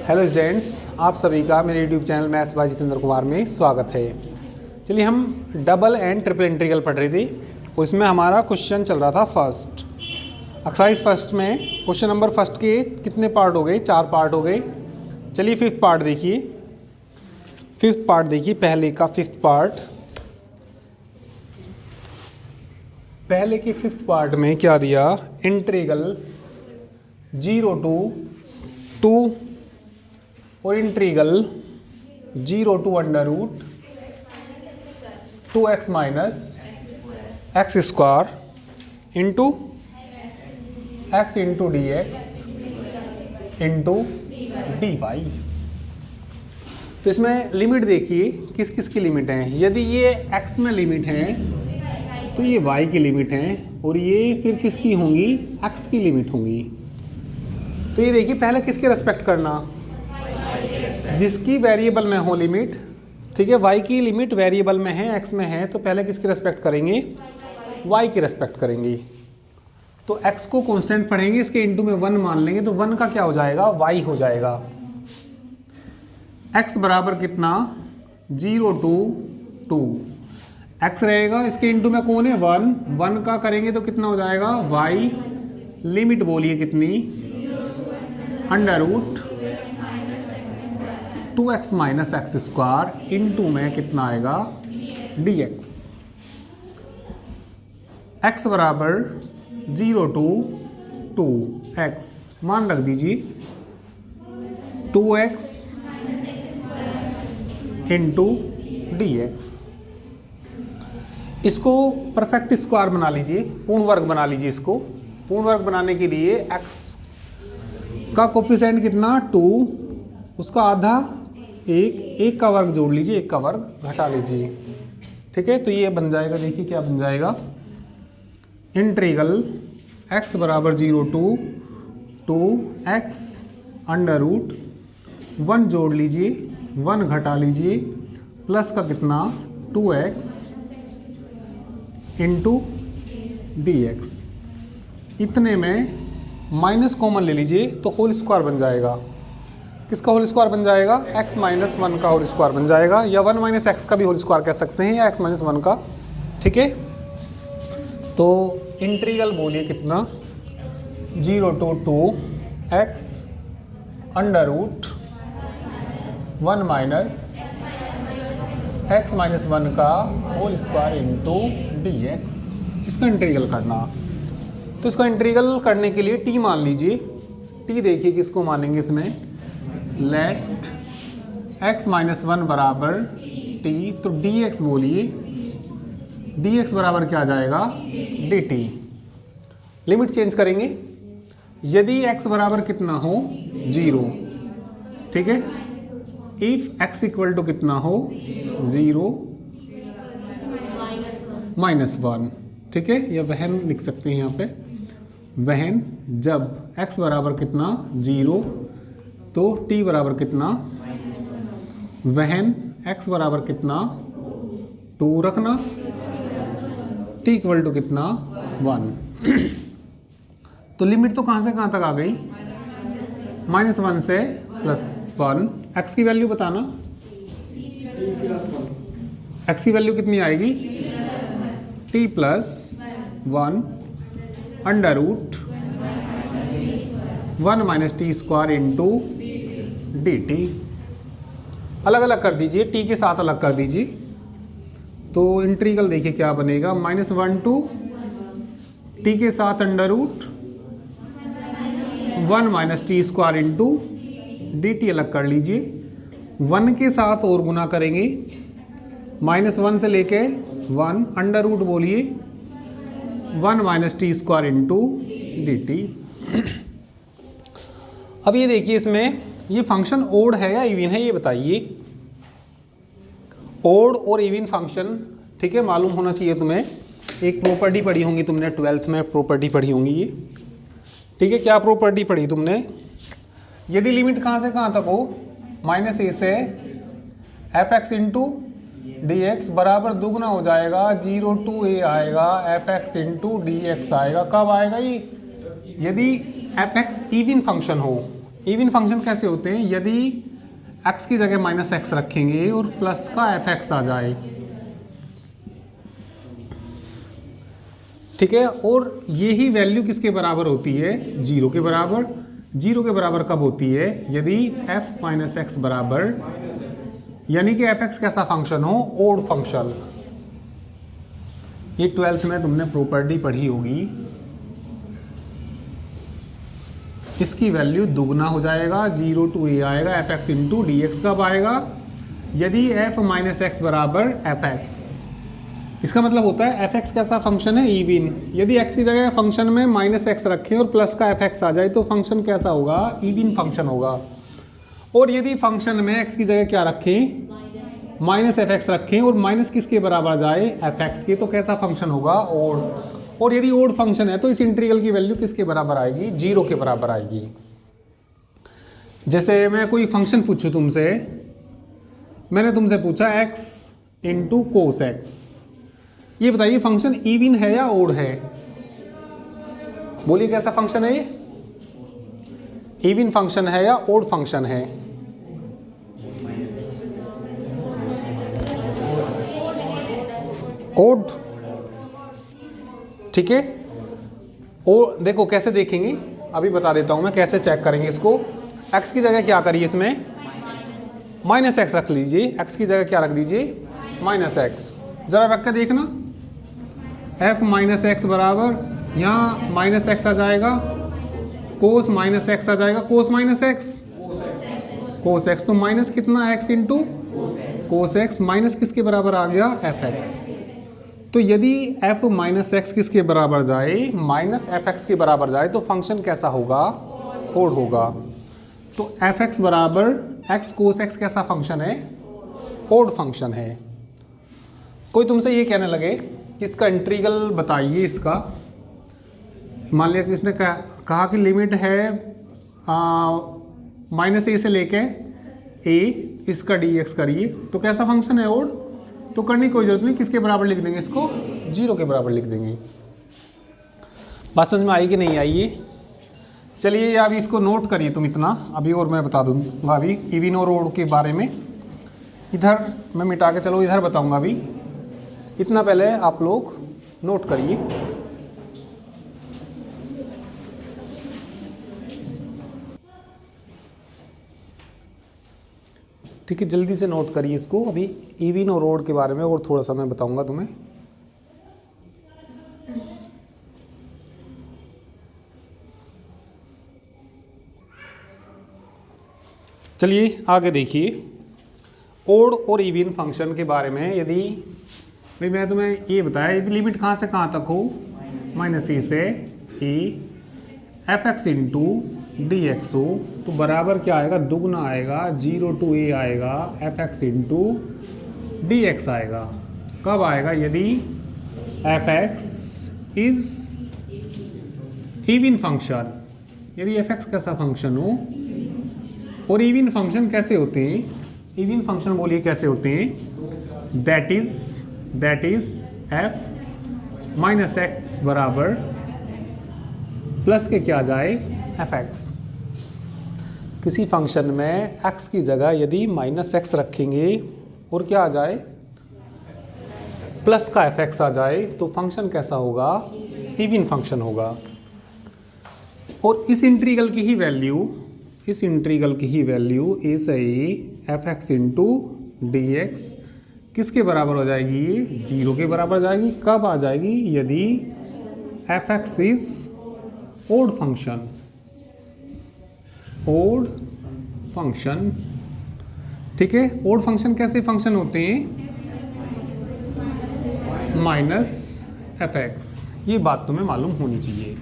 Hello students, आप सभी का मेरे YouTube channel maths by Jitendra Kumar में स्वागत है। चलिए, हम डबल एंड ट्रिपल इंटीग्रल पढ़ रहे थे। उसमें हमारा क्वेश्चन चल रहा था फर्स्ट एक्सरसाइज फर्स्ट में। क्वेश्चन नंबर फर्स्ट के कितने पार्ट हो गए? 4 पार्ट हो गए। चलिए फिफ्थ पार्ट देखिए। पहले का फिफ्थ पार्ट। पहले के फिफ्थ पार्ट में क्या दिया? इंटीग्रल 0 to 2 और integral 0 to under root 2x minus x square into x into D x into d y. तो इसमें लिमिट देखिए किस किस की लिमिट है। यदि ये x में लिमिट है तो ये y की लिमिट है, और ये फिर किसकी होंगी? x की लिमिट होंगी। तो ये देखिए, पहले किसके रेस्पेक्ट करना? जिसकी वेरिएबल में हो लिमिट। ठीक है, y की लिमिट वेरिएबल में है, x में है, तो पहले किसकी रेस्पेक्ट करेंगे? y की रेस्पेक्ट करेंगे। तो x को कांस्टेंट पढ़ेंगे, इसके इंटू में 1 मान लेंगे, तो 1 का क्या हो जाएगा? y हो जाएगा। x बराबर कितना? 0 to 2। x रहेगा, इसके इंटू में कौन है? 1 का करेंगे तो कितना हो जाएगा? y। लिमिट बोलिए कितनी? Under root 2x minus x square into में कितना आएगा? dx। x बराबर 0 to 2। x मान रख दीजिए 2x इंटू dx। इसको परफेक्ट स्क्वायर बना लीजिए, पूर्ण वर्ग बना लीजिए। इसको पूर्ण वर्ग बनाने के लिए x का कोफिशिएंट कितना? 2, उसका आधा 1 का वर्ग जोड़ लीजिए, 1 का वर्ग घटा लीजिए। ठीक है, तो ये बन जाएगा। देखिए क्या बन जाएगा? इंटीग्रल x बराबर 0 to 2x अंडर रूट 1 जोड़ लीजिए, 1 घटा लीजिए, प्लस का कितना? 2x into dx। इतने में माइनस कॉमन ले लीजिए तो होल स्क्वायर बन जाएगा। किसका होल स्क्वायर बन जाएगा? x माइनस 1 का होल स्क्वायर बन जाएगा, या 1 माइनस एक्स का भी होल स्क्वायर कह सकते हैं, या x माइनस 1 का। ठीक है, तो इंटीग्रल बोलिए कितना? 0 to 2x under root 1 minus x minus 1 का होल स्क्वायर इंटू dx। इसका इंटीग्रल करना। तो इसका इंटीग्रल करने के लिए t मान लीजिए। t देखिए किसको मानेंगे इसमें? लेट x माइनस 1 बराबर t। तो dx बोलिए, dx बराबर क्या आ जाएगा? dt। लिमिट चेंज करेंगे। यदि x बराबर कितना हो? 0। ठीक है, इफ x इक्वल टू कितना हो? 0 माइनस 1। ठीक है, या वहन लिख सकते हैं यहाँ पे। वहन जब x बराबर कितना? 0, तो t बराबर कितना? वहन x बराबर कितना? 2 रखना, t इक्वल टू कितना? 1। तो लिमिट तो कहाँ से कहाँ तक आ गई? -1 से +1। x की वैल्यू बताना। x की वैल्यू कितनी आएगी? t + 1 under root 1 minus t square into dt। अलग अलग कर दीजिए, t के साथ अलग कर दीजिए। तो इंटीग्रल देखिए क्या बनेगा? -1 to t के साथ under root 1 minus t square into dt अलग कर लीजिए। 1 के साथ और गुना करेंगे, -1 से लेके 1 अंडर रूट बोलिए 1 minus t square into dt। अब ये देखिए, इसमें ये फंक्शन ओड है या इवन है, ये बताइए। ओड और इवन फंक्शन, ठीक है, मालूम होना चाहिए तुम्हें। एक प्रॉपर्टी पढ़ी होंगी तुमने 12th में, प्रॉपर्टी पढ़ी होंगी ये। ठीक है, क्या प्रॉपर्टी पढ़ी तुमने? यदि लिमिट कहाँ से कहाँ तक हो? -a से fx इंटू dx बराबर दुगना हो जाएगा, 0 to a आएगा, fx इंटू dx आएगा। कब आएगा ये? यदि एफ एक्स इवन फंक्शन हो। इवन फंक्शन कैसे होते हैं? यदि x की जगह माइनस एक्स रखेंगे और प्लस का एफ एक्स आ जाए, ठीक है। और यही वैल्यू किसके बराबर होती है? 0 के बराबर। 0 के बराबर कब होती है? यदि f माइनस एक्स बराबर, यानी कि एफ एक्स कैसा फंक्शन हो? Odd function. ये 12th में तुमने प्रॉपर्टी पढ़ी होगी। इसकी वैल्यू दुगना हो जाएगा, 0 to a आएगा, F X into D x कब आएगा? यदि f माइनस एक्स बराबर एफ एक्स। इसका मतलब होता है एफ एक्स कैसा फंक्शन है? इवन। यदि x की जगह फंक्शन में माइनस एक्स रखें और प्लस का एफ एक्स आ जाए तो फंक्शन कैसा होगा? इवन फंक्शन होगा। और यदि फंक्शन में x की जगह क्या रखें? माइनस एफ एक्स रखें और माइनस किसके बराबर जाए? एफ एक्स के, तो कैसा फंक्शन होगा? ओड। और यदि ओड फंक्शन है तो इस इंटीग्रल की वैल्यू किसके बराबर आएगी? 0 के बराबर आएगी। जैसे मैं कोई फंक्शन पूछूं तुमसे, मैंने तुमसे पूछा x इंटू कोस एक्स, ये बताइए फंक्शन इवन है या ओड है? बोलिए कैसा फंक्शन है ये? इवन फंक्शन है या ओड फंक्शन है? ओड, ठीक है। और देखो कैसे देखेंगे, अभी बता देता हूं मैं कैसे चेक करेंगे इसको। x की जगह क्या करिए, इसमें माइनस एक्स रख लीजिए। x की जगह क्या रख दीजिए? Minus x. जरा रख के देखना, f माइनस एक्स बराबर, यहाँ माइनस एक्स आ जाएगा, कोस माइनस एक्स आ जाएगा, कोस माइनस एक्स, कोस एक्स, तो माइनस कितना? x into cos x, minus किसके बराबर आ गया? F x. तो यदि f माइनस एक्स किसके बराबर जाए? माइनस एफ एक्स के बराबर जाए तो फंक्शन कैसा होगा? ओड होगा। तो एफ एक्स बराबर एक्स कोस एक्स कैसा फंक्शन है? ओड फंक्शन है। कोई तुमसे ये कहने लगे कि इसका इंटीग्रल बताइए इसका, मान लिया कि इसने कहा कि लिमिट है माइनस ए से लेके ए, इसका डी एक्स करिए, तो कैसा फंक्शन है? ओड। तो करने की कोई जरूरत नहीं, किसके बराबर लिख देंगे इसको? 0 के बराबर लिख देंगे। बात समझ में आई कि नहीं आई ये? चलिए अभी इसको नोट करिए तुम इतना, अभी और मैं बता दूंगा अभी इवन और ओड के बारे में। इधर मैं मिटा के चलो इधर बताऊंगा अभी, इतना पहले आप लोग नोट करिए। ठीक है, जल्दी से नोट करिए इसको। अभी इवन और ओड के बारे में और थोड़ा सा मैं बताऊंगा तुम्हें। चलिए आगे देखिए, ओड और इवन फंक्शन के बारे में। यदि भाई मैं तुम्हें ये बताया, यदि लिमिट कहाँ से कहाँ तक हो? माइनस ए से A, F X into D X हो, तो बराबर क्या आएगा? दुगना आएगा, 0 to a आएगा, F X into D x आएगा। कब आएगा? यदि f x is even function, यदि एफ एक्स कैसा फंक्शन हो। और इवन फंक्शन कैसे होते हैं? इवन फंक्शन बोलिए कैसे होते हैं? That is F minus x बराबर प्लस के क्या जाए? F x. किसी फंक्शन में x की जगह यदि माइनस एक्स रखेंगे और क्या आ जाए? प्लस का एफ एक्स आ जाए, तो फंक्शन कैसा होगा? इवन फंक्शन होगा। और इस इंटीग्रल की ही वैल्यू ए से A F X into D x किसके बराबर हो जाएगी? 0 के बराबर जाएगी। कब आ जाएगी? यदि f x is odd function. Odd function, ठीक है। ओड फंक्शन कैसे फंक्शन होते हैं? माइनस एफ एक्स, ये बात तुम्हें मालूम होनी चाहिए।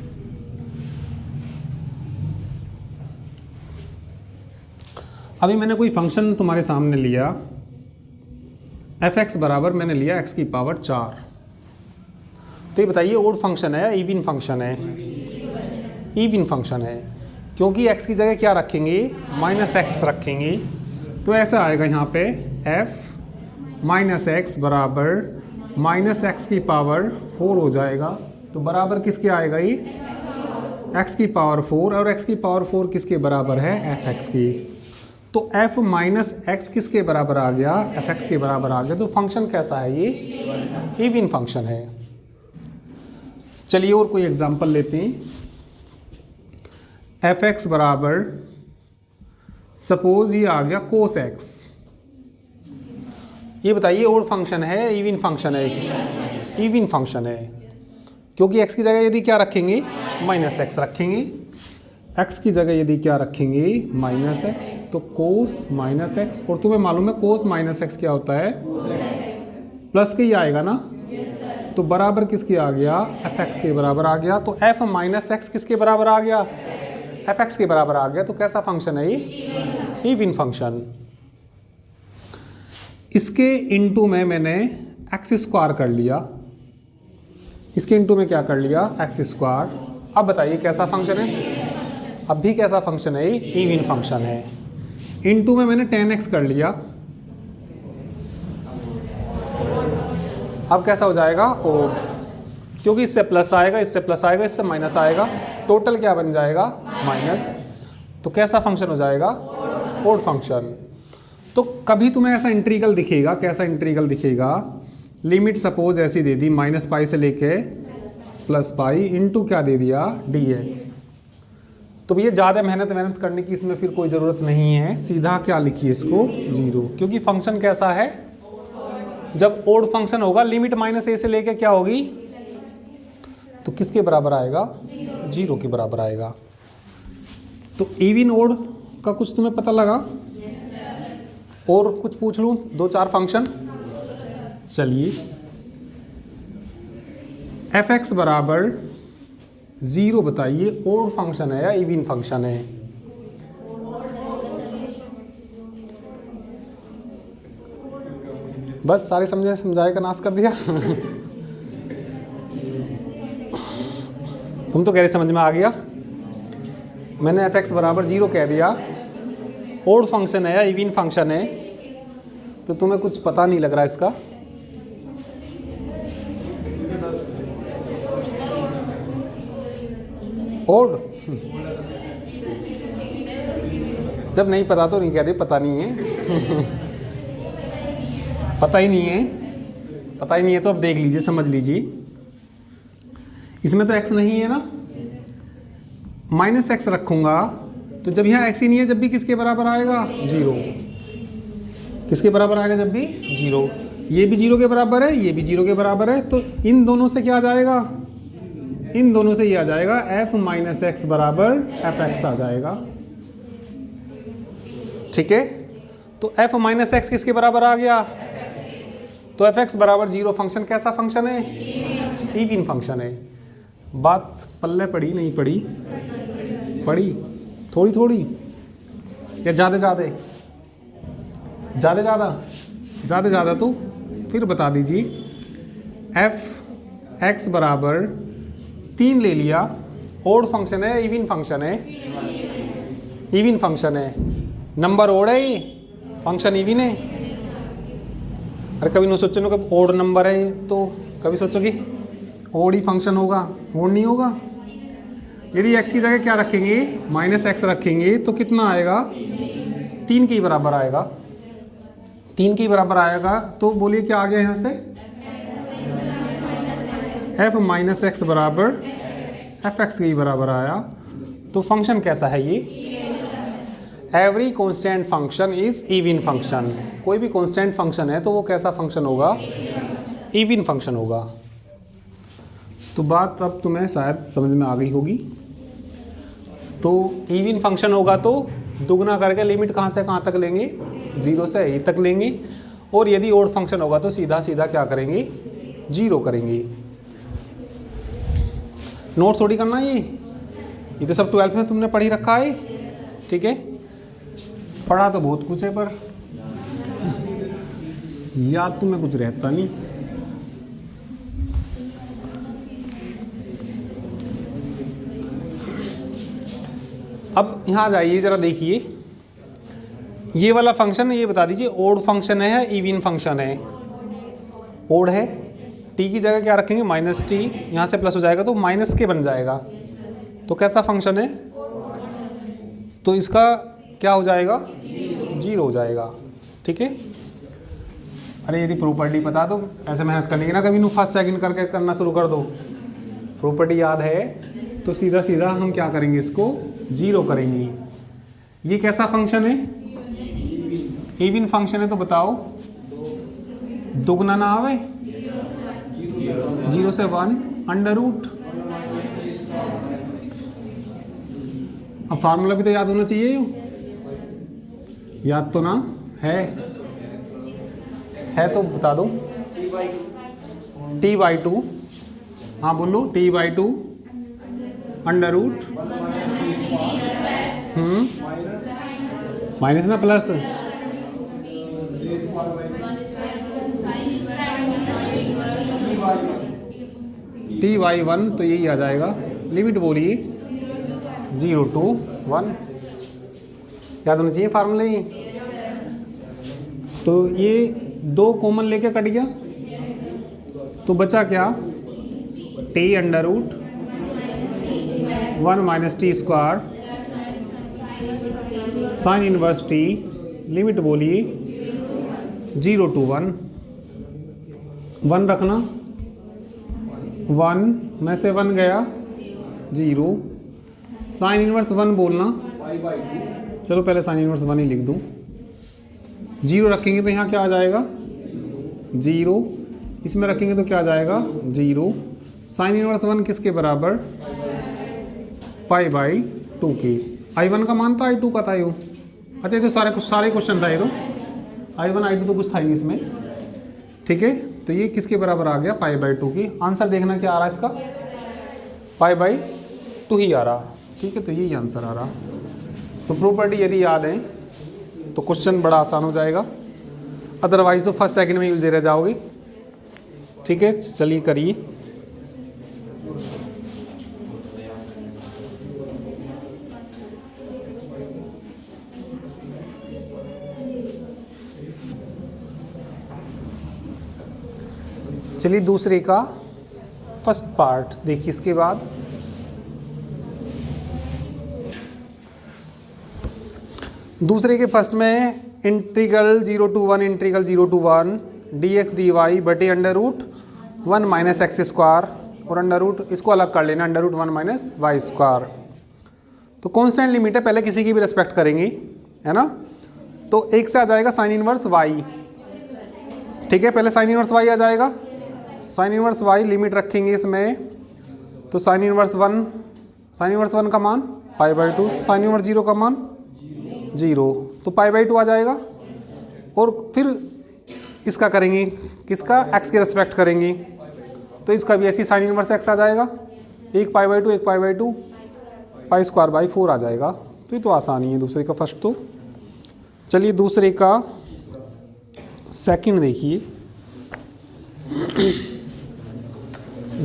अभी मैंने कोई फंक्शन तुम्हारे सामने लिया, एफ एक्स बराबर मैंने लिया x की पावर 4, तो ये बताइए ओड फंक्शन है या इवन फंक्शन है? इवन फंक्शन है, क्योंकि x की जगह क्या रखेंगे? माइनस एक्स रखेंगे। तो ऐसा आएगा यहाँ पे f माइनस एक्स बराबर माइनस एक्स की पावर 4 हो जाएगा। तो बराबर किसके आएगा ये? x की पावर 4 और x की पावर 4 किसके बराबर है, fx की। तो f माइनस एक्स किसके बराबर आ गया, fx के बराबर आ गया। तो फंक्शन कैसा है ये, इवन फंक्शन है। चलिए और कोई एग्जांपल लेते हैं। fx बराबर सपोज ये आ गया cos x। ये बताइए ओड फंक्शन है, इवन फंक्शन है, इवन फंक्शन है, क्योंकि x की जगह यदि क्या रखेंगे, माइनस एक्स रखेंगे। x की जगह यदि क्या रखेंगे, माइनस एक्स, तो कोस माइनस एक्स। और तुम्हें मालूम है कोस माइनस एक्स क्या होता है, प्लस के ही आएगा ना। तो बराबर किसके आ गया, एफ एक्स के बराबर आ गया। तो एफ माइनस एक्स किसके बराबर आ गया, एफ एक्स के बराबर आ गया। तो कैसा फंक्शन है ये, इवन फंक्शन। इसके इनटू में मैंने एक्स स्क्वायर कर लिया, इसके इनटू में क्या कर लिया, एक्स स्क्वायर। अब बताइए कैसा फंक्शन है, अब भी कैसा फंक्शन है, इवन फंक्शन है। इनटू में मैंने 10x कर लिया, अब कैसा हो जाएगा, ओड, क्योंकि इससे प्लस आएगा, इससे प्लस आएगा, इससे माइनस आएगा, टोटल क्या बन जाएगा, माइनस। तो कैसा फंक्शन हो जाएगा, ओड फंक्शन। तो कभी तुम्हें ऐसा इंटीग्रल दिखेगा, कैसा इंटीग्रल दिखेगा, लिमिट सपोज ऐसी दे दी माइनस पाई से लेके प्लस पाई इनटू क्या दे दिया, dx। तो भैया ज़्यादा मेहनत करने की इसमें फिर कोई ज़रूरत नहीं है, सीधा क्या लिखिए इसको, 0, क्योंकि फंक्शन कैसा है, जब ओड फंक्शन होगा लिमिट माइनस ए से लेके क्या होगी, तो किसके बराबर आएगा, 0 के बराबर आएगा। तो इवन ओड का कुछ तुम्हें पता लगा, और कुछ पूछ लूँ, 2-4 फंक्शन। चलिए एफ एक्स बराबर 0 बताइए, ओड फंक्शन है या इवन फंक्शन है, बस सारे समझाए का नाश कर दिया। तुम तो कह रहे समझ में आ गया, मैंने एफ एक्स बराबर 0 कह दिया, ओड फंक्शन है या इवन फंक्शन है, तो तुम्हें कुछ पता नहीं लग रहा इसका। ओड जब नहीं पता तो नहीं कहते पता नहीं है। पता ही नहीं है, पता ही नहीं है तो अब देख लीजिए, समझ लीजिए, इसमें तो x नहीं है ना, माइनस एक्स रखूंगा तो जब यहाँ x ही नहीं है, जब भी किसके बराबर आएगा, 0। किसके बराबर आएगा, जब भी 0। ये भी 0 के बराबर है, ये भी 0 के बराबर है, तो इन दोनों से क्या आ जाएगा, इन दोनों से ये आ जाएगा f माइनस एक्स बराबर एफ एक्स आ जाएगा, ठीक है। तो f माइनस एक्स किसके बराबर आ गया, तो एफ एक्स बराबर 0 फंक्शन कैसा फंक्शन है, इवन फंक्शन है। बात पल्ले पड़ी नहीं पड़ी, पड़ी थोड़ी थोड़ी या ज़्यादा ज़्यादा, ज़्यादा ज़्यादा, ज़्यादा ज़्यादा, तो फिर बता दीजिए। एफ एक्स बराबर 3 ले लिया, ओड फंक्शन है, इवन फंक्शन है, इवन फंक्शन है, नंबर ओड है, ये फंक्शन इवन है। अरे कभी नहीं सोचो कब ओड नंबर है, तो कभी सोचोगे ओड ही फंक्शन होगा, ओड नहीं होगा। यदि x की जगह क्या रखेंगे, माइनस एक्स रखेंगे, तो कितना आएगा, 3 के बराबर आएगा, 3 के बराबर आएगा। तो बोलिए क्या आ गया यहाँ से, f माइनस एक्स बराबर एफ एक्स के बराबर आया। तो फंक्शन कैसा है ये, every constant function is even function. कोई भी कॉन्स्टेंट फंक्शन है तो वो कैसा फंक्शन होगा, इवन फंक्शन होगा। तो बात अब तुम्हें शायद समझ में आ गई होगी। तो इवन फंक्शन होगा तो दुगना करके लिमिट कहाँ से कहाँ तक लेंगे, 0 से ए तक लेंगे, और यदि ओड फंक्शन होगा तो सीधा सीधा क्या करेंगे, 0 करेंगे। नोट थोड़ी करना ये तो सब 12th में तुमने पढ़ी रखा है, ठीक है। पढ़ा तो बहुत कुछ है पर याद तुम्हें कुछ रहता नहीं। अब यहाँ जाइए जरा देखिए, ये वाला फंक्शन ये बता दीजिए ओड फंक्शन है या इवन फंक्शन है। ओड है, टी की जगह क्या रखेंगे, माइनस टी, यहाँ से प्लस हो जाएगा तो माइनस के बन जाएगा, तो कैसा फंक्शन है, तो इसका क्या हो जाएगा, 0 हो जाएगा। ठीक है। अरे यदि प्रॉपर्टी पता तो ऐसे मेहनत करने की ना, कभी फर्स्ट सेकंड करके करना शुरू कर दो। प्रॉपर्टी याद है तो सीधा सीधा हम क्या करेंगे, इसको 0 करेंगे। ये कैसा फंक्शन है, इवन फंक्शन है, तो बताओ दुगना ना आवे, 0 से 1 अंडर रूट। अब फार्मूला भी तो याद होना चाहिए, याद तो ना है तो बता दो। t/2, हाँ बोलो, t/2 अंडर रूट माइनस ना प्लस, t/1, तो यही आ जाएगा। लिमिट बोलिए 0 to 1, याद होना चाहिए फार्मूला ये। तो ये 2 कॉमन लेके कट गया, तो बचा क्या, t under root 1 minus t square sine inverse t, limit बोलिए 0 to 1, 1 रखना, 1 में से 1 गया 0, साइन इनवर्स 1 बोलना, चलो पहले साइन इनवर्स 1 ही लिख दूँ। 0 रखेंगे तो यहाँ क्या आ जाएगा, 0, इसमें रखेंगे तो क्या आ जाएगा, 0। साइन इनवर्स 1 किसके बराबर, π/2 के। I1 का मान था, I2 का था यो। अच्छा, ये तो सारे क्वेश्चन था ये तो, I1 I2 तो कुछ था ही इसमें। ठीक है, तो ये किसके बराबर आ गया, π/2 की। आंसर देखना क्या आ रहा है इसका, π/2 ही आ रहा। ठीक है, तो यही आंसर आ रहा। तो प्रॉपर्टी यदि याद है तो क्वेश्चन बड़ा आसान हो जाएगा, अदरवाइज तो फर्स्ट सेकंड में उलझे रह जाओगे। ठीक है, चलिए करिए। चलिए दूसरे का फर्स्ट पार्ट देखिए। इसके बाद दूसरे के फर्स्ट में integral 0 to 1 integral 0 to 1 dx dy बटे under root 1 minus x square, और अंडर रूट इसको अलग कर लेना, under root 1 minus Y square. तो कॉन्स्टेंट लिमिट है, पहले किसी की भी रिस्पेक्ट करेंगे, है ना। तो एक से आ जाएगा साइन इनवर्स वाई। ठीक है, पहले साइन इनवर्स वाई आ जाएगा, साइन इनवर्स वाई लिमिट रखेंगे इसमें, तो साइन इनवर्स 1 का मान π/2, साइन इनवर्स 0 का मान 0, तो π/2 आ जाएगा। और फिर इसका करेंगे, किसका, x के रिस्पेक्ट करेंगे, तो इसका भी ऐसी साइन इनवर्स x आ जाएगा, एक π/2 एक π/2, π²/4 आ जाएगा। तो ये तो आसानी है दूसरे का फर्स्ट। तो चलिए दूसरे का सेकंड देखिए।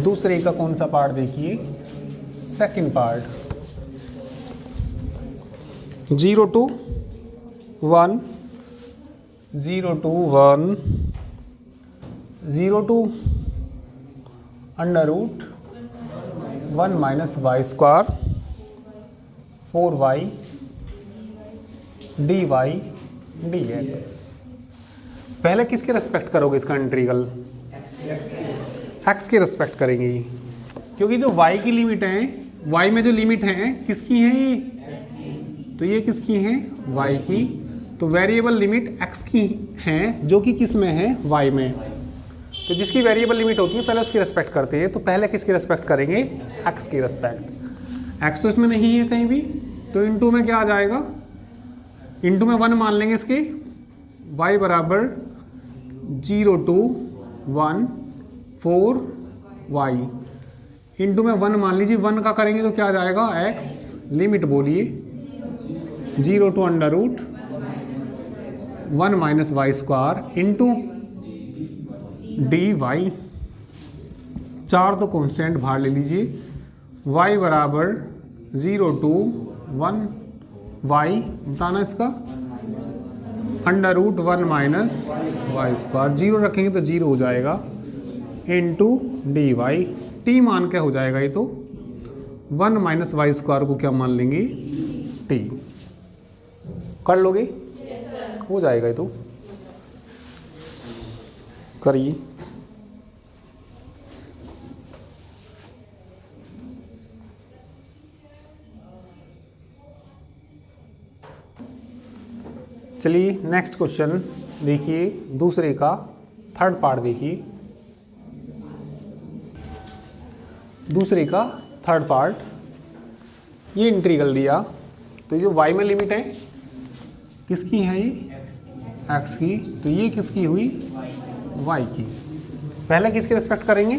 दूसरे का कौन सा पार्ट देखिए, second part. 0 to 1 0 to 1 0 to under root 1 minus Y square 4y dy dx। पहले किसके रेस्पेक्ट करोगे इसका इंटीग्रल, x के रेस्पेक्ट करेंगे, क्योंकि जो y की लिमिट है, y में जो लिमिट है किसकी है ये, तो ये किसकी है, y की। तो वेरिएबल लिमिट x की है, जो कि किस में है, y में। तो जिसकी वेरिएबल लिमिट होती है पहले उसकी रेस्पेक्ट करते हैं, तो पहले किसकी रेस्पेक्ट करेंगे, x की रेस्पेक्ट। x तो इसमें नहीं है कहीं भी, तो इनटू में क्या आ जाएगा, इनटू में 1 मान लेंगे इसके, y बराबर 0 to 1 4y, इनटू में 1 मान लीजिए, 1 का करेंगे तो क्या आ जाएगा, x, लिमिट बोलिए 0 to under root 1 minus Y square into d y. 4 तो कॉन्स्टेंट बाहर ले लीजिए, y बराबर 0 to 1 y, बताना इसका, under root 1 minus Y square, 0 रखेंगे तो 0 हो जाएगा, इंटू डी वाई। टी मान के हो जाएगा ये तो, 1 माइनस वाई स्क्वायर को क्या मान लेंगे, टी। कर लोगे? हो जाएगा ये तो, करिए। चलिए नेक्स्ट क्वेश्चन देखिए, दूसरे का थर्ड पार्ट देखिए। दूसरे का थर्ड पार्ट, ये इंटीग्रल दिया, तो ये जो y में लिमिट है किसकी है, ये x की, तो ये किसकी हुई, y की। पहले किसकी रिस्पेक्ट करेंगे,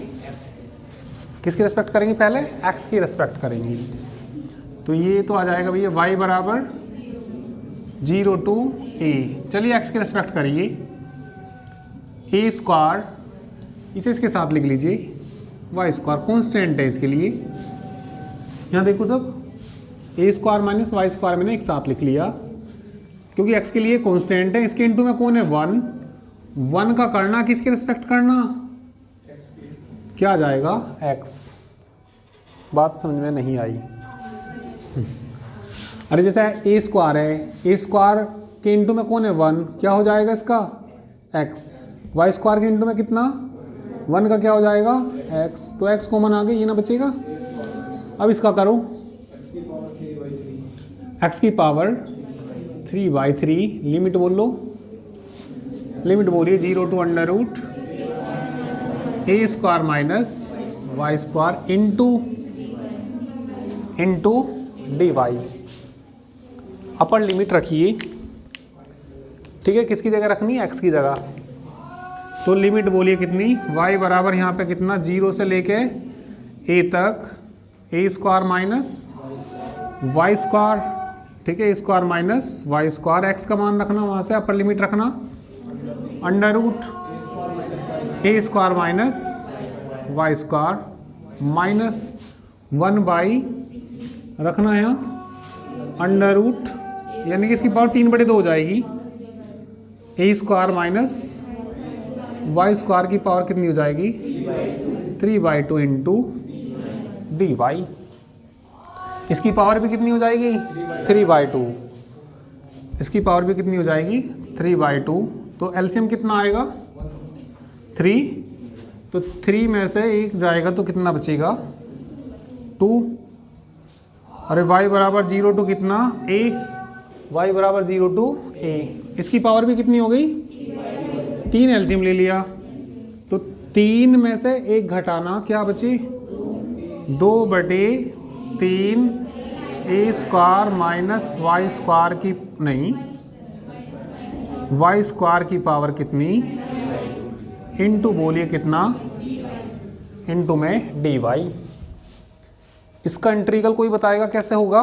किसकी रिस्पेक्ट करेंगे, पहले x की रिस्पेक्ट करेंगे। तो ये तो आ जाएगा भैया y बराबर 0 to a। चलिए x की रिस्पेक्ट करिए, a स्क्वायर, इसे इसके साथ लिख लीजिए, y स्क्वायर कॉन्स्टेंट है इसके लिए। यहाँ देखो सब, a square minus Y square मैंने एक साथ लिख लिया, क्योंकि x के लिए कॉन्स्टेंट है, इसके इनटू में कौन है, 1 का करना किसके रिस्पेक्ट करना, क्या आ जाएगा, x। बात समझ में नहीं आई? अरे जैसे a स्क्वायर है, a स्क्वायर के इनटू में कौन है, 1, क्या हो जाएगा इसका, x। y स्क्वायर के इनटू में कितना, 1 का क्या हो जाएगा, x। तो x कॉमन आ गई, ये ना बचेगा। अब इसका करो, x की पावर 3/3, लिमिट बोल लो, लिमिट बोलिए 0 to under root a square minus Y square into d y. Upper limit रखिए, ठीक है, किसकी जगह रखनी है, x की जगह। तो लिमिट बोलिए कितनी, y बराबर यहाँ पे कितना, 0 से लेके a तक a square minus Y square, ठीक है, a square minus Y square, x का मान रखना, वहाँ से अपर लिमिट रखना, under root a square minus Y square minus 1 रखना है यहाँ, अंडर रूट, यानी कि इसकी पावर 3/2 हो जाएगी। a square minus Y square की पावर कितनी हो जाएगी, 3/2 इंटू डी वाई। इसकी पावर भी कितनी हो जाएगी, 3/2। इसकी पावर भी कितनी हो जाएगी, 3/2। तो एलसीएम कितना आएगा, 3। तो 3 में से 1 जाएगा तो कितना बचेगा, 2। अरे y बराबर 0 to कितना, a, y बराबर 0 to a। इसकी पावर भी कितनी हो गई, 3 एलसीएम ले लिया, तो 3 में से 1 घटाना, क्या बचे, 2/3 a square minus Y square की, नहीं, वाई स्क्वायर की पावर कितनी, इंटू बोलिए कितना, इंटू में डी वाई। इसका इंटीग्रल कोई बताएगा कैसे होगा,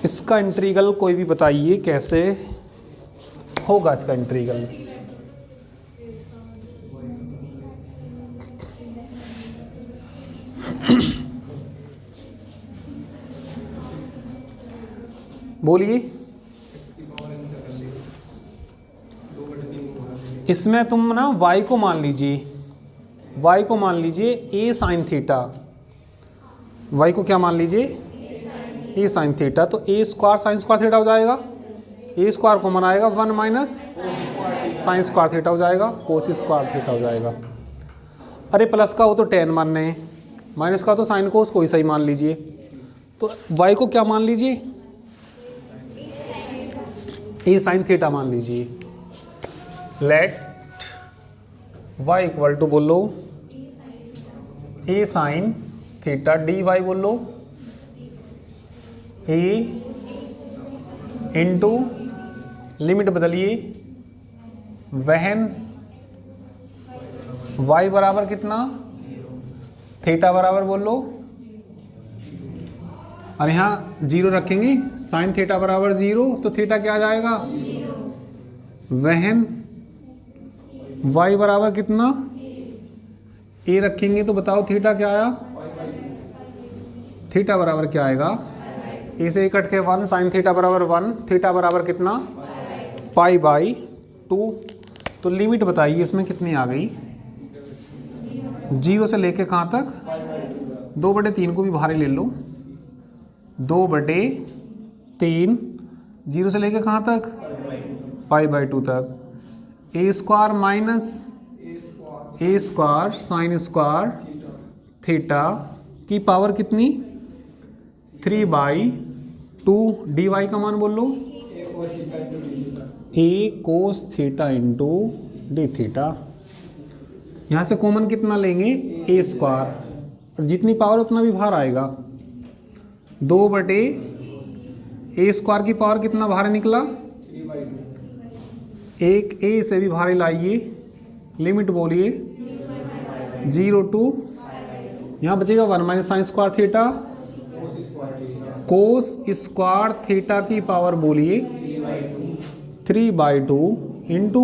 इसका इंटीग्रल कोई भी बताइए कैसे होगा इसका इंटीग्रल। बोलिए। इसमें तुम ना y को मान लीजिए, y को मान लीजिए a साइन थीटा, y को क्या मान लीजिए, a साइन थीटा। तो a square sine square theta हो जाएगा, a स्क्वायर को मनाएगा 1 माइनस साइन स्क्वायर थीटा हो जाएगा, कोस स्क्वायर थीटा हो जाएगा। अरे प्लस का हो तो tan मानना है, माइनस का तो साइन कोस, कोई सही मान लीजिए। तो y को क्या मान लीजिए, a साइन थीटा मान लीजिए। लेट y इक्वल टू बोलो a sine theta, d y बोलो a इंटू, लिमिट बदलिए, वहन y बराबर कितना, थीटा बराबर बोलो, और यहाँ 0 रखेंगे, साइन थीटा बराबर 0, तो थीटा क्या आ जाएगा, वहन y बराबर कितना, a रखेंगे तो बताओ थीटा क्या आया, थीटा बराबर क्या आएगा, a से कट के 1, साइन थीटा बराबर 1, थीटा बराबर कितना, π/2। तो लिमिट बताइए इसमें कितनी आ गई, 0 से लेके कहाँ तक, 2/3 को भी बाहर ले लो, 2/3, 0 से लेकर कहाँ तक, π/2 तक। A square minus A square sine square theta की पावर कितनी, 3/2। dy का मान बोल लो, A cos theta into D theta. यहाँ से कॉमन कितना लेंगे, ए स्क्वायर, और जितनी पावर उतना भी बाहर आएगा। 2/ए स्क्वायर की पावर कितना बाहर निकला, एक ए से भी बाहर लाइए, लिमिट बोलिए 0 to, यहाँ बचेगा 1 - sign square theta, cos square theta की पावर बोलिए 3/2 into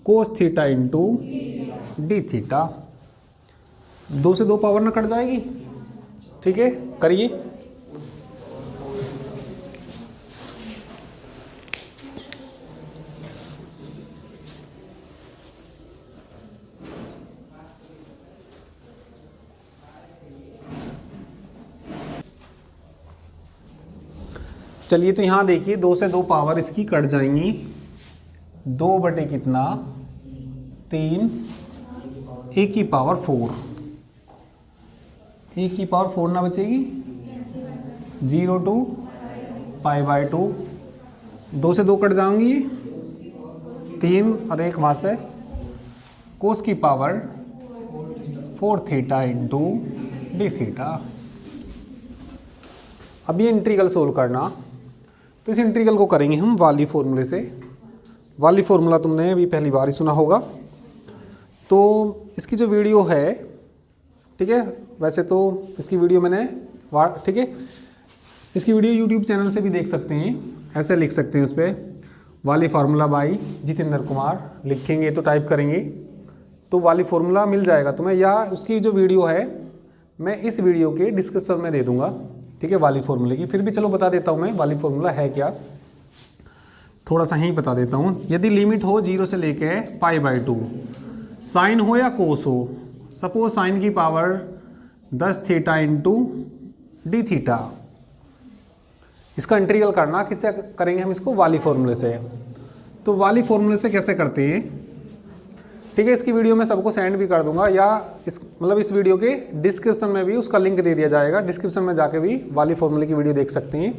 cos theta into D theta. 2 से 2 पावर ना कट जाएगी, ठीक है, करिए। चलिए तो यहाँ देखिए 2 से 2 पावर इसकी कट जाएंगी, 2/कितना 3, ए की पावर 4, ए की पावर 4 ना बचेगी, 0 to π/2, 2 से 2 कट जाएंगी, 3 और 1 वहाँ से, कोस की power 4 theta into D theta. अब ये इंटीग्रल सोल्व करना, तो इस इंटीग्रल को करेंगे हम वाली फॉर्मूले से। वाली फॉर्मूला तुमने अभी पहली बार ही सुना होगा। तो इसकी जो वीडियो है, ठीक है, वैसे तो इसकी वीडियो मैंने ठीक है, इसकी वीडियो यूट्यूब चैनल से भी देख सकते हैं, ऐसे लिख सकते हैं उस पर, वाली फार्मूला बाई जितेंद्र कुमार लिखेंगे तो टाइप करेंगे तो वाली फार्मूला मिल जाएगा तुम्हें, या उसकी जो वीडियो है मैं इस वीडियो के डिस्क्रिप्शन में दे दूंगा, ठीक है, वाली फार्मूले की। फिर भी चलो बता देता हूँ मैं वाली फार्मूला है क्या, थोड़ा सा ही बता देता हूँ। यदि लिमिट हो 0 से लेके π/2, साइन हो या कोस हो, सपोज साइन की power 10 theta into D theta, इसका इंटीग्रल करना किससे करेंगे हम, इसको वाली फार्मूले से। तो वाली फार्मूले से कैसे करते हैं, ठीक है, इसकी वीडियो मैं सबको सेंड भी कर दूंगा, या इस वीडियो के डिस्क्रिप्शन में भी उसका लिंक दे दिया जाएगा, डिस्क्रिप्शन में जाके भी वाली फार्मूले की वीडियो देख सकते हैं,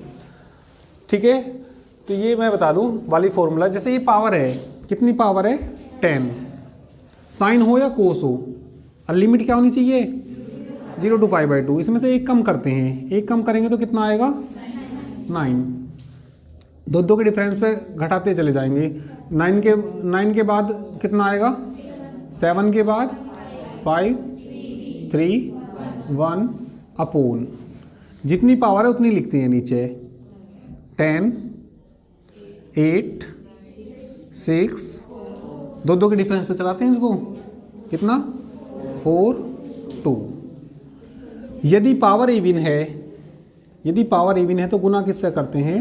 ठीक है। तो ये मैं बता दूं वाली फार्मूला, जैसे ये पावर है, कितनी पावर है 10, साइन हो या कोस हो, और लिमिट क्या होनी चाहिए 0 to π/2, इसमें से एक कम करते हैं, एक कम करेंगे तो कितना आएगा 9, 2 के डिफरेंस पे घटाते चले जाएंगे, 9 के बाद कितना आएगा, 7 के बाद 5 3 1 अपोन, जितनी पावर है उतनी लिखते हैं नीचे, 10 8 6, 2 के डिफरेंस पे चलाते हैं इसको, कितना 4 2। यदि पावर इवन है, यदि पावर इवन है तो गुना किससे करते हैं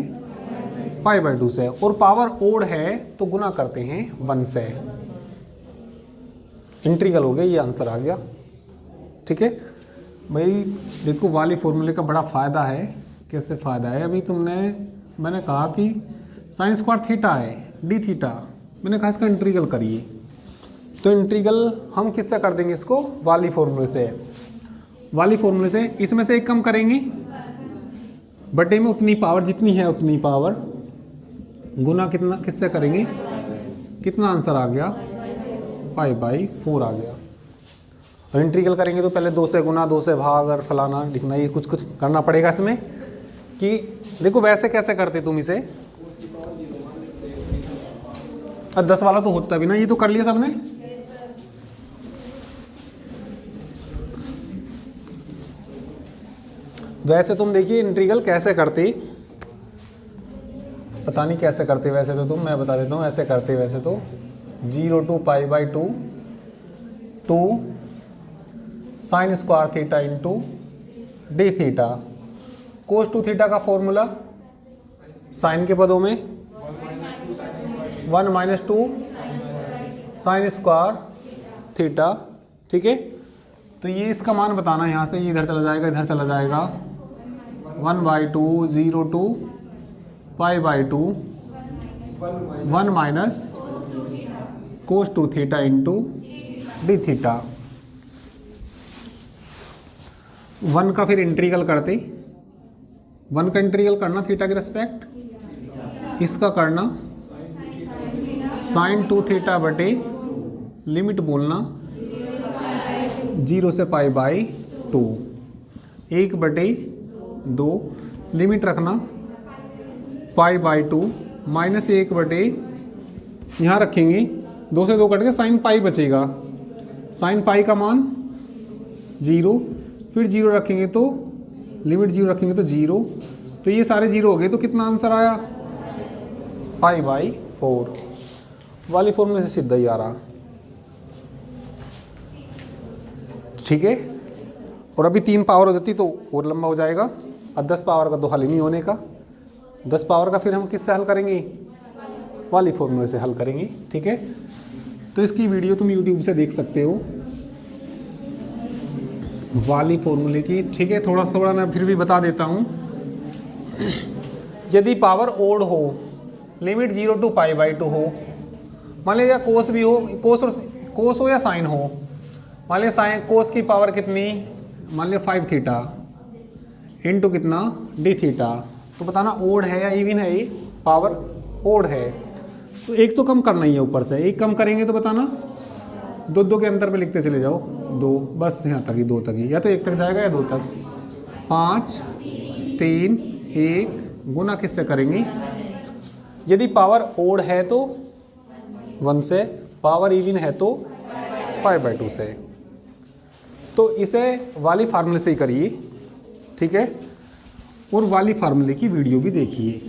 π/2 से, और पावर ओड है तो गुना करते हैं 1 से। इंटीग्रल हो गया, ये आंसर आ गया, ठीक है भाई। देखो वाली फॉर्मूले का बड़ा फ़ायदा है, कैसे फ़ायदा है, अभी मैंने कहा कि साइन स्क्वायर थीटा है डी थीटा, मैंने कहा इसका इंटीग्रल करिए, तो इंटीग्रल हम किससे कर देंगे, इसको वाली फॉर्मूले से। वाली फॉर्मूले से इसमें से एक कम करेंगे, बटे में उतनी पावर जितनी है उतनी पावर, गुना कितना किससे करेंगे, कितना आंसर आ गया π/4 आ गया। और इंटीग्रल करेंगे तो पहले 2 से गुना, 2 से भाग और फलाना लिखना, ये कुछ करना पड़ेगा इसमें। कि देखो वैसे कैसे करते तुम इसे, 10 वाला तो होता भी ना, ये तो कर लिया सबने। वैसे तुम देखिए इंटीग्रल कैसे करते, पता नहीं कैसे करते वैसे तो तुम, मैं बता देता हूँ ऐसे करते वैसे तो, 0 to π/2 2 sign square theta into D theta, cos 2 theta का फॉर्मूला साइन के पदों में 1 - 2 साइन स्क्वायर थीटा, ठीक है। तो ये इसका मान बताना, यहाँ से ये इधर चला जाएगा, इधर चला जाएगा 1/2 0 to π/2 1 minus cos 2 theta into D theta. 1 का फिर इंटीग्रल करते, 1 का इंटीग्रल करना थीटा के रिस्पेक्ट, इसका करना sin 2 थीटा बटे लिमिट बोलना 0 से π/2 1/2 लिमिट रखना π/2 माइनस 1/, यहाँ रखेंगे 2 से 2 कट के साइन पाई बचेगा, साइन पाई का मान 0, फिर 0 रखेंगे तो लिमिट 0 रखेंगे तो 0, तो ये सारे 0 हो गए, तो कितना आंसर आया π/4 वाली फॉर्मूले से सीधा ही आ रहा। ठीक है, और अभी 3 पावर हो जाती तो और लंबा हो जाएगा, अब 10 पावर का तो हल ही नहीं होने का, 10 पावर का फिर हम किससे हल करेंगे, वाली फॉर्मूले से हल करेंगे। ठीक है, तो इसकी वीडियो तुम YouTube से देख सकते हो वाली फॉर्मूले की। ठीक है, थोड़ा थोड़ा मैं फिर भी बता देता हूँ। यदि पावर ओड हो, लिमिट 0 to π/2 हो, मान लीजिए कोस भी हो, कोस हो या साइन हो, मान लिया साइन कोस की पावर कितनी, मान लिया 5 थीटा इंटू कितना डी थीटा, तो बताना ओड है या इवन है, ये पावर ओड है, तो एक तो कम करना ही है ऊपर से, एक कम करेंगे तो बताना 2 के अंतर पे लिखते चले जाओ, 2 बस यहाँ तक ही, 2 तक ही, या तो 1 तक जाएगा या 2 तक। 5 3 1 गुना किससे करेंगे, यदि पावर ओड है तो 1 से, पावर इवन है तो π/2 से, तो इसे वाली फार्मूले से ही करिए। ठीक है, और वाली फार्मूले की वीडियो भी देखिए।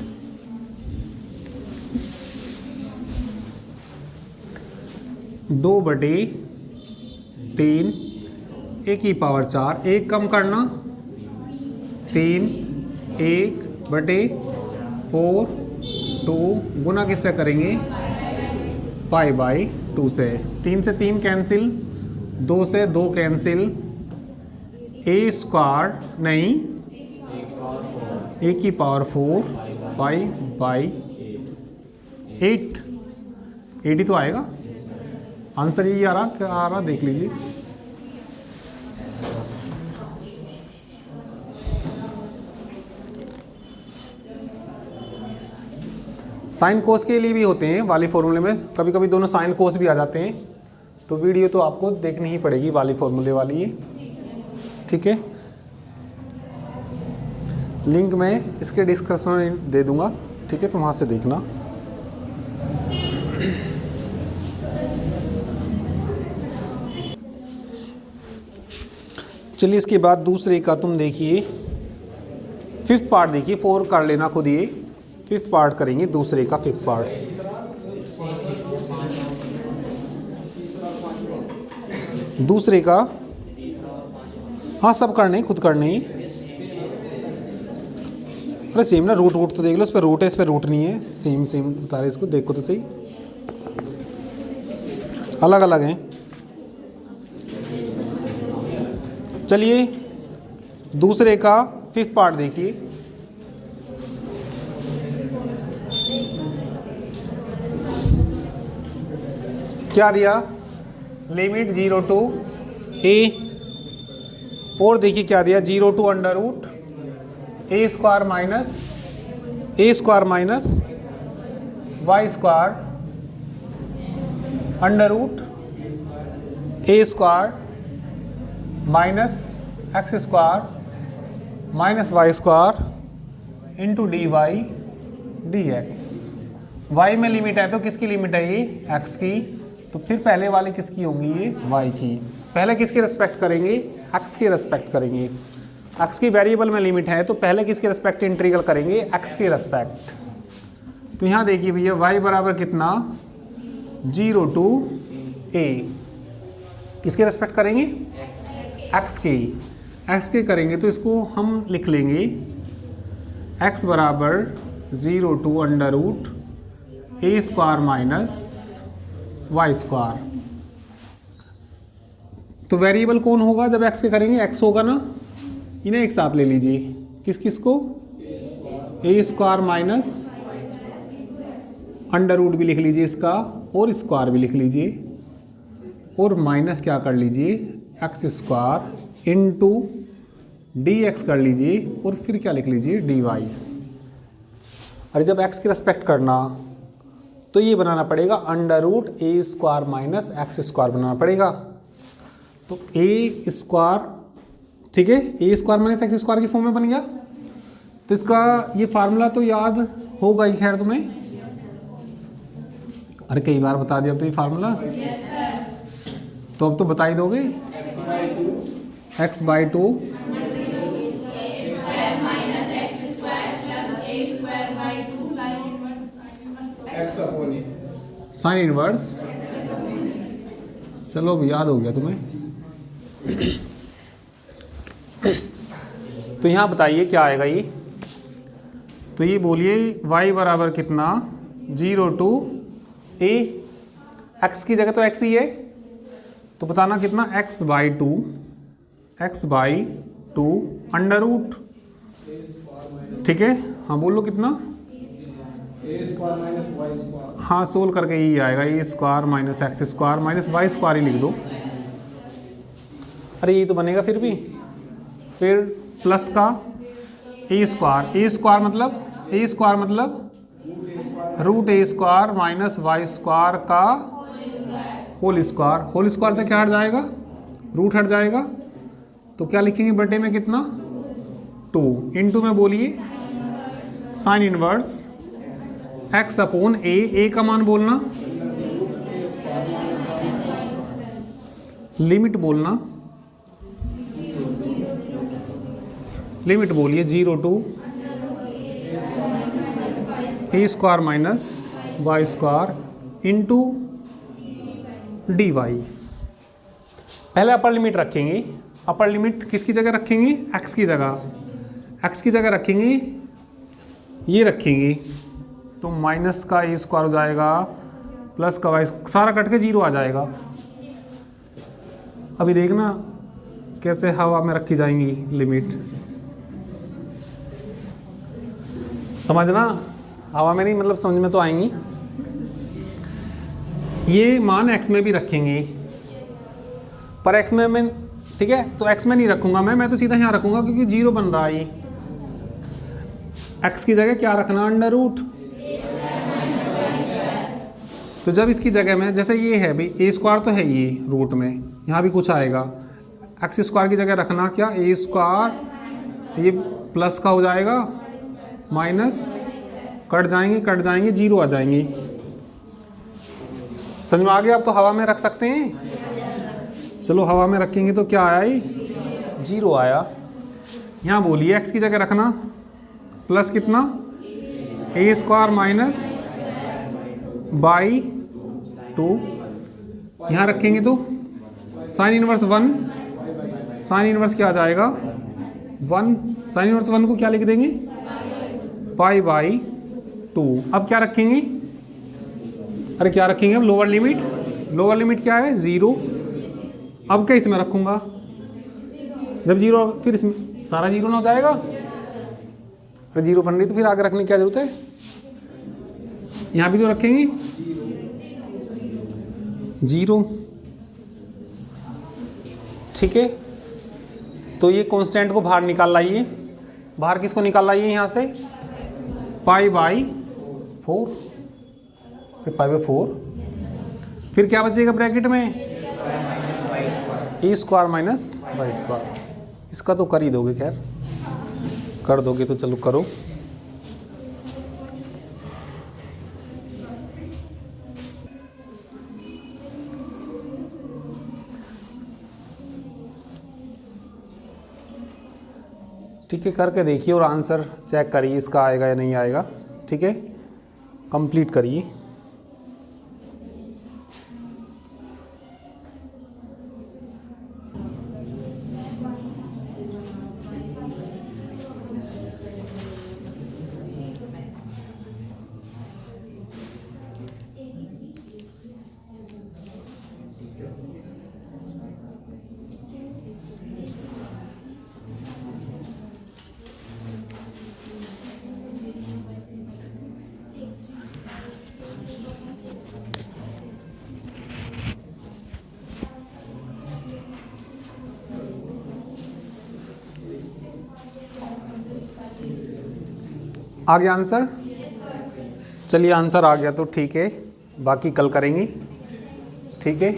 दो बटे 3 1 की पावर 4, 1 कम करना 3 1/4 2 गुना किससे करेंगे π/2 से, 3 से 3 कैंसिल, 2 से 2 कैंसिल, a² नहीं 1 की पावर 4 π/8 ही तो आएगा आंसर, यही आ रहा, क्या आ रहा देख लीजिए। साइन कोस के लिए भी होते हैं वाली फॉर्मूले में, कभी कभी दोनों साइन कोस भी आ जाते हैं, तो वीडियो तो आपको देखनी ही पड़ेगी वाली फॉर्मूले वाली है। ठीक है, लिंक मैं इसके डिस्क्रिप्शन में दे दूंगा। ठीक है, तो वहाँ से देखना। चलिए, इसके बाद दूसरे का तुम देखिए, 5th पार्ट देखिए, 4 कर लेना खुद ये, 5th पार्ट करेंगे दूसरे का 5th पार्ट। दूसरे का हाँ सब करने, खुद करने ही, अरे सेम ना, रूट तो देख लो, इस पर रूट है, इस पर रूट नहीं है, सेम बता रहे, इसको देखो तो सही, अलग अलग हैं। चलिए दूसरे का 5th पार्ट देखिए। क्या दिया, लिमिट 0 to a, और देखिए क्या दिया 0 to √a² minus a² minus y² √a² minus x² minus y² into dy/dx। y में लिमिट है तो किसकी लिमिट है ये, x की, तो फिर पहले वाली किसकी होंगी ये, y की। पहले किसके रेस्पेक्ट करेंगे, x के रेस्पेक्ट करेंगे, x की वेरिएबल में लिमिट है तो पहले किसके रेस्पेक्ट इंटीग्रल करेंगे, x के रेस्पेक्ट। तो यहाँ देखिए भैया y बराबर कितना 0 to a, किसके रेस्पेक्ट करेंगे, x के करेंगे तो इसको हम लिख लेंगे x बराबर 0 to √a² माइनस y²। तो वेरिएबल कौन होगा जब एक्स के करेंगे? एक्स होगा ना। इन्हें एक साथ ले लीजिए, किस किस को? ए स्क्वायर माइनस अंडर रूट भी लिख लीजिए इसका, और स्क्वायर भी लिख लीजिए, और माइनस क्या कर लीजिए? X square into D x कर लीजिए, और फिर क्या लिख लीजिए? D y. अरे जब एक्स की रेस्पेक्ट करना तो ये बनाना पड़ेगा अंडर रूट ए स्क्वायर माइनस एक्स स्क्वायर बनाना पड़ेगा। तो ए स्क्वायर, ठीक है, ए स्क्वायर माइनस एक्स स्क्वायर की फॉर्म में बन गया। तो इसका ये फार्मूला तो याद होगा ही खैर तुम्हें। अरे कई बार बता दिया अब तो ये फार्मूला। तो अब तो बता ही दोगे। x/2 sine inverse. चलो अब याद हो गया तुम्हें। तो यहाँ बताइए क्या आएगा ये? तो ये बोलिए y बराबर कितना? 0 to a। x की जगह तो x ही है, तो बताना कितना? x/2 अंडर रूट, ठीक है। हाँ बोलो कितना? A square minus Y square. हाँ सोल्व करके यही आएगा, A square minus x square minus Y square ही लिख दो। अरे ये तो बनेगा फिर भी। फिर प्लस का ए स्क्वायर मतलब रूट ए स्क्वायर माइनस वाई स्क्वायर का होल स्क्वायर से क्या हट जाएगा? रूट हट जाएगा। तो क्या लिखेंगे बटे में कितना? 2 इंटू में बोलिए sine inverse x upon A का मान बोलना, लिमिट बोलना, लिमिट बोलिए 0 to A square minus Y square into d y. पहले अपर लिमिट रखेंगे। अपर लिमिट किसकी जगह रखेंगे? x की जगह रखेंगे, ये रखेंगे। तो माइनस का ए स्क्वायर हो जाएगा प्लस का वाई, सारा कट के 0 आ जाएगा। अभी देखना कैसे हवा में रखी जाएंगी लिमिट, समझना। हवा में नहीं मतलब समझ में तो आएंगी। ये मान x में भी रखेंगे, पर x में ठीक है, तो x में नहीं रखूंगा मैं तो सीधा यहाँ रखूंगा क्योंकि 0 बन रहा है ये। x की जगह क्या रखना? Under root. तो जब इसकी जगह में जैसे ये है भाई, ए स्क्वायर तो है ये रूट में, यहाँ भी कुछ आएगा। एक्स स्क्वायर की जगह रखना क्या? ए स्क्वायर, ये प्लस का हो जाएगा माइनस, कट जाएंगे 0 आ जाएंगे। समझ में आ गया? अब तो हवा में रख सकते हैं। चलो हवा में रखेंगे तो क्या आया? ये 0 आया। यहाँ बोलिए एक्स की जगह रखना प्लस कितना? A square minus by 2। यहाँ रखेंगे तो साइन इनवर्स 1, साइन इनवर्स क्या आ जाएगा? 1। साइन इनवर्स 1 को क्या लिख देंगे? Pi by 2। अब क्या रखेंगे? अरे क्या रखेंगे अब? लोअर लिमिट क्या है? 0। अब क्या इसमें रखूंगा? जब 0 फिर इसमें सारा 0 ना हो जाएगा? अरे 0 बन रही तो फिर आगे रखने की क्या जरूरत है? यहाँ भी तो रखेंगे 0, ठीक है। तो ये कांस्टेंट को बाहर निकाल लाइए। बाहर किसको निकाल लाइए? यहाँ से पाई बाई 4, फिर पाई बाई 4, फिर क्या बचेगा ब्रैकेट में? ए स्क्वायर माइनस वाई स्क्वायर। इसका तो कर ही दोगे, खैर कर दोगे तो चलो करो। ठीक है, करके देखिए और आंसर चेक करिए इसका आएगा या नहीं आएगा। ठीक है, कंप्लीट करिए। आ गया आंसर? चलिए आंसर आ गया तो ठीक है, बाकी कल करेंगे, ठीक है।